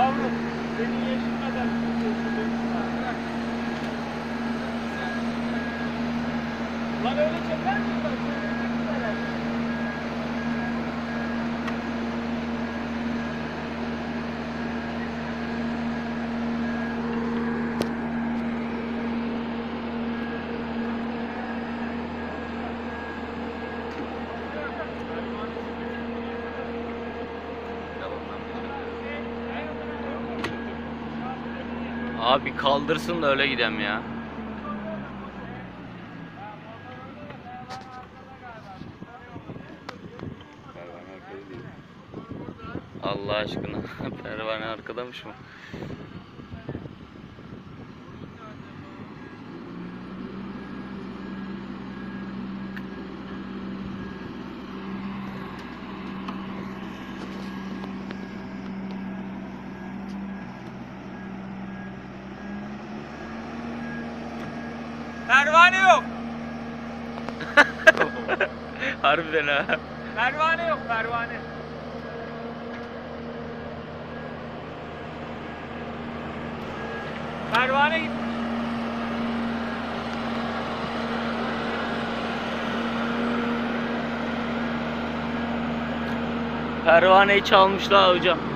Yavrum, senin yaşın kadar bırak. Lan öyle çeker misin? Bak, söyleyeceksin herhalde. Abi kaldırsın da öyle gidem ya. Allah aşkına. Pervane arkadamış mı? Pervane yok. Harbiden ha. Pervane yok, pervane. Pervane gitmiş. Pervaneyi çalmışlar hocam.